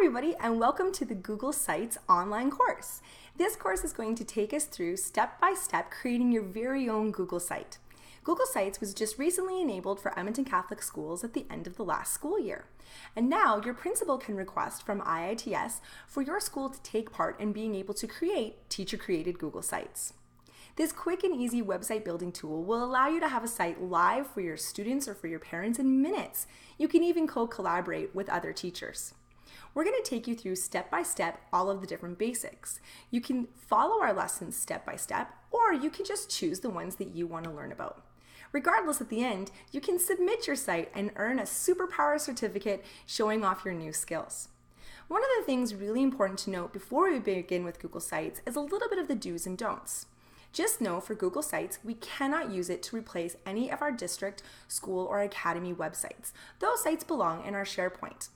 everybody, and welcome to the Google Sites online course. This course is going to take us through step-by-step creating your very own Google site. Google Sites was just recently enabled for Edmonton Catholic schools at the end of the last school year. And now your principal can request from IITS for your school to take part in being able to create teacher-created Google Sites. This quick and easy website building tool will allow you to have a site live for your students or for your parents in minutes. You can even co-collaborate with other teachers. We're going to take you through step by step all of the different basics. You can follow our lessons step by step, or you can just choose the ones that you want to learn about. Regardless, at the end, you can submit your site and earn a superpower certificate showing off your new skills. One of the things really important to note before we begin with Google Sites is a little bit of the do's and don'ts. Just know for Google Sites, we cannot use it to replace any of our district, school, or academy websites. Those sites belong in our SharePoint.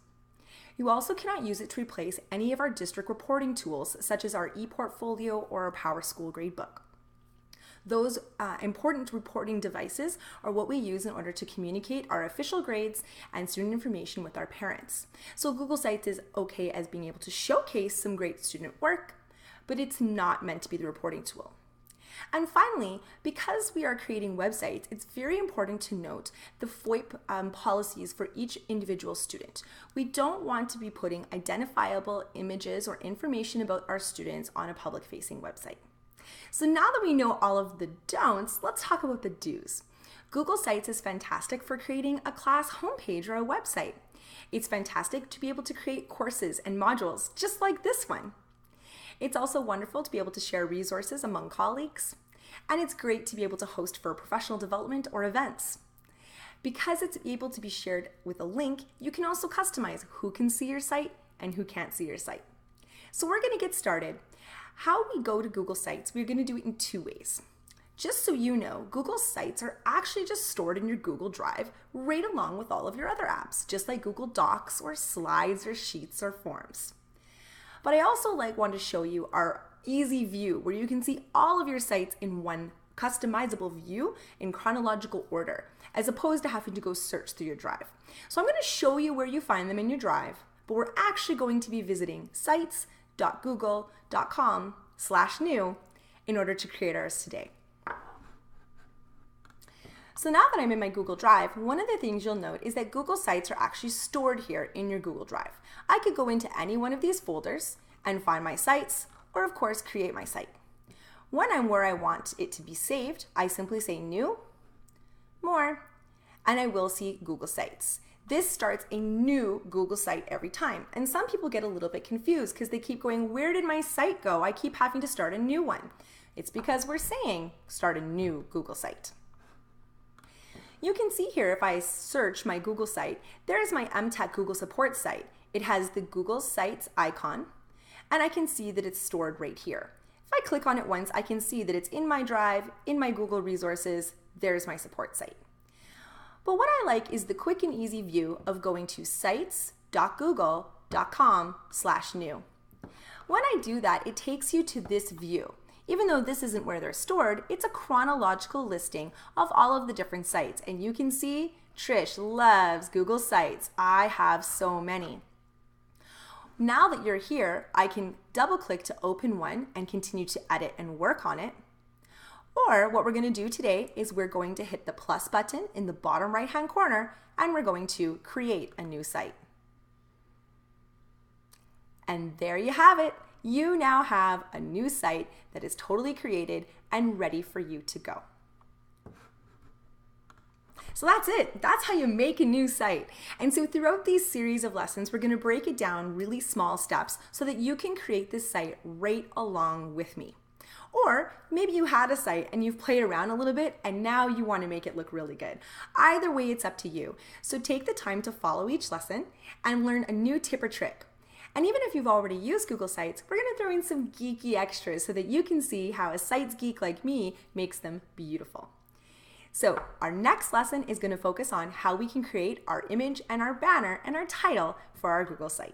You also cannot use it to replace any of our district reporting tools, such as our ePortfolio or our PowerSchool Gradebook. Those important reporting devices are what we use in order to communicate our official grades and student information with our parents. So Google Sites is okay as being able to showcase some great student work, but it's not meant to be the reporting tool. And finally, because we are creating websites, it's very important to note the FOIP policies for each individual student. We don't want to be putting identifiable images or information about our students on a public-facing website. So now that we know all of the don'ts, let's talk about the do's. Google Sites is fantastic for creating a class homepage or a website. It's fantastic to be able to create courses and modules just like this one. It's also wonderful to be able to share resources among colleagues, and it's great to be able to host for professional development or events. Because it's able to be shared with a link, you can also customize who can see your site and who can't see your site. So we're going to get started. How we go to Google Sites, we're going to do it in two ways. Just so you know, Google Sites are actually just stored in your Google Drive right along with all of your other apps, just like Google Docs or Slides or Sheets or Forms. But I also want to show you our easy view where you can see all of your sites in one customizable view in chronological order, as opposed to having to go search through your drive. So I'm going to show you where you find them in your drive, but we're actually going to be visiting sites.google.com/new in order to create ours today. So now that I'm in my Google Drive, one of the things you'll note is that Google Sites are actually stored here in your Google Drive. I could go into any one of these folders and find my sites, or of course create my site. When I'm where I want it to be saved, I simply say New, More, and I will see Google Sites. This starts a new Google site every time, and some people get a little bit confused because they keep going, where did my site go? I keep having to start a new one. It's because we're saying start a new Google site. You can see here if I search my Google site, there's my MTech Google support site. It has the Google Sites icon, and I can see that it's stored right here. If I click on it once, I can see that it's in my drive, in my Google resources, there's my support site. But what I like is the quick and easy view of going to sites.google.com/new. When I do that, it takes you to this view. Even though this isn't where they're stored, it's a chronological listing of all of the different sites. And you can see Trish loves Google Sites. I have so many. Now that you're here, I can double click to open one and continue to edit and work on it. Or what we're going to do today is we're going to hit the plus button in the bottom right-hand corner and we're going to create a new site. And there you have it. You now have a new site that is totally created and ready for you to go. So that's it. That's how you make a new site. And so throughout these series of lessons, we're going to break it down really small steps so that you can create this site right along with me. Or maybe you had a site and you've played around a little bit and now you want to make it look really good. Either way, it's up to you. So take the time to follow each lesson and learn a new tip or trick. And even if you've already used Google Sites, we're going to throw in some geeky extras so that you can see how a sites geek like me makes them beautiful. So our next lesson is going to focus on how we can create our image and our banner and our title for our Google site.